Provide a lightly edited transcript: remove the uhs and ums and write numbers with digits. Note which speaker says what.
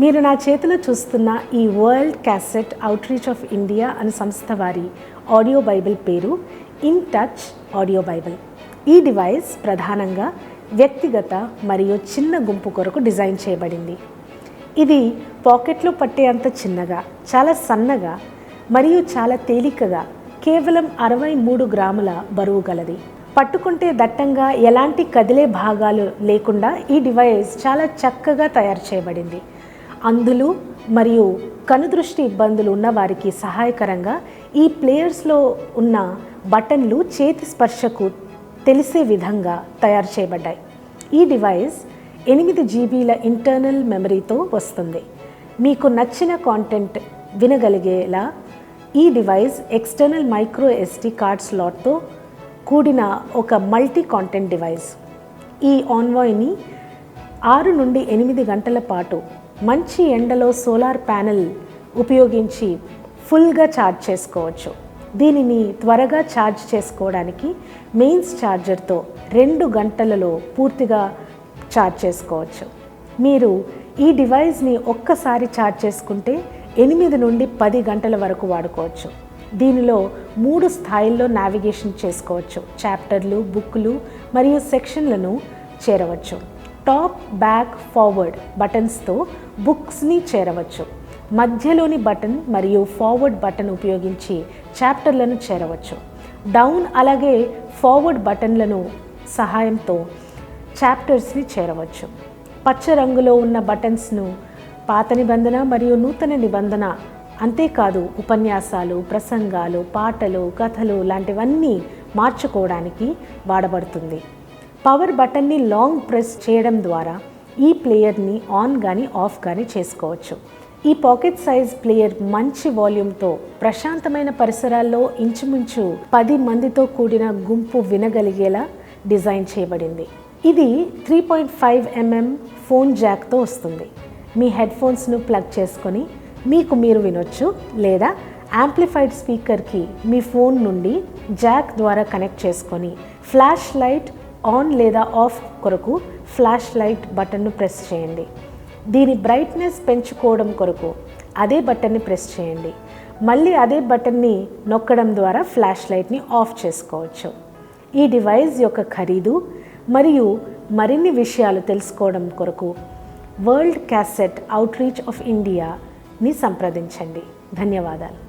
Speaker 1: మీరు నా చేతిలో చూస్తున్న ఈ world cassette outreach of India అనే సంస్థ వారి ఆడియో బైబిల్ పేరు ఇన్ టచ్ ఆడియో బైబిల్. ఈ డివైస్ ప్రధానంగా వ్యక్తిగత మరియు చిన్న గుంపు కొరకు డిజైన్ చేయబడింది. ఇది పాకెట్లో పట్టే అంత చిన్నగా, చాలా సన్నగా మరియు చాలా తేలికగా కేవలం 63 గ్రాముల బరువు గలది. పట్టుకుంటే దట్టంగా ఎలాంటి కదిలే భాగాలు లేకుండా ఈ డివైస్ చాలా చక్కగా తయారు చేయబడింది. అంధులు మరియు కనుదృష్టి ఇబ్బందులు ఉన్న వారికి సహాయకరంగా ఈ ప్లేయర్స్లో ఉన్న బటన్లు చేతి స్పర్శకు తెలిసే విధంగా తయారు చేయబడ్డాయి. ఈ డివైస్ 8 జీబీల ఇంటర్నల్ మెమరీతో వస్తుంది. మీకు నచ్చిన కాంటెంట్ వినగలిగేలా ఈ device external micro SD card స్లాట్తో కూడిన ఒక మల్టీ కాంటెంట్ డివైస్. ఈ ఆన్వాయ్ని 6 నుండి 8 గంటల పాటు మంచి ఎండలో సోలార్ ప్యానెల్ ఉపయోగించి ఫుల్గా ఛార్జ్ చేసుకోవచ్చు. దీనిని త్వరగా ఛార్జ్ చేసుకోవడానికి మెయిన్స్ ఛార్జర్తో 2 గంటలలో పూర్తిగా ఛార్జ్ చేసుకోవచ్చు. మీరు ఈ డివైస్ని ఒక్కసారి ఛార్జ్ చేసుకుంటే 8 నుండి 10 గంటల వరకు వాడుకోవచ్చు. దీనిలో 3 స్థాయిల్లో నావిగేషన్ చేసుకోవచ్చు. చాప్టర్లు, బుక్లు మరియు సెక్షన్లను చేరవచ్చు. టాప్, బ్యాక్, ఫార్వర్డ్ బటన్స్తో బుక్స్ని చేరవచ్చు. మధ్యలోని బటన్ మరియు ఫార్వర్డ్ బటన్ ఉపయోగించి చాప్టర్లను చేరవచ్చు. డౌన్ అలాగే ఫార్వర్డ్ బటన్లను సహాయంతో చాప్టర్స్ని చేరవచ్చు. పచ్చ రంగులో ఉన్న బటన్స్ను పాత నిబంధన మరియు నూతన నిబంధన, అంతేకాదు ఉపన్యాసాలు, ప్రసంగాలు, పాటలు, కథలు లాంటివన్నీ మార్చుకోవడానికి వాడబడుతుంది. పవర్ బటన్ని లాంగ్ ప్రెస్ చేయడం ద్వారా ఈ ప్లేయర్ని ఆన్ కానీ ఆఫ్ కానీ చేసుకోవచ్చు. ఈ పాకెట్ సైజ్ ప్లేయర్ మంచి వాల్యూమ్తో ప్రశాంతమైన పరిసరాల్లో ఇంచుమించు 10 మందితో కూడిన గుంపు వినగలిగేలా డిజైన్ చేయబడింది. ఇది 3.5 mm ఫోన్ జాక్తో వస్తుంది. మీ హెడ్ ఫోన్స్ను ప్లగ్ చేసుకొని మీకు మీరు వినొచ్చు, లేదా యాంప్లిఫైడ్ స్పీకర్కి మీ ఫోన్ నుండి జాక్ ద్వారా కనెక్ట్ చేసుకొని ఫ్లాష్ లైట్ ఆన్ లేదా ఆఫ్ కొరకు ఫ్లాష్ లైట్ బటన్ను ప్రెస్ చేయండి. దీని బ్రైట్నెస్ పెంచుకోవడం కొరకు అదే బటన్ని ప్రెస్ చేయండి. మళ్ళీ అదే బటన్ని నొక్కడం ద్వారా ఫ్లాష్ లైట్ని ఆఫ్ చేసుకోవచ్చు. ఈ డివైస్ యొక్క ఖరీదు మరియు మరిన్ని విషయాలు తెలుసుకోవడం కొరకు వరల్డ్ క్యాసెట్ అవుట్రీచ్ ఆఫ్ ఇండియాని సంప్రదించండి. ధన్యవాదాలు.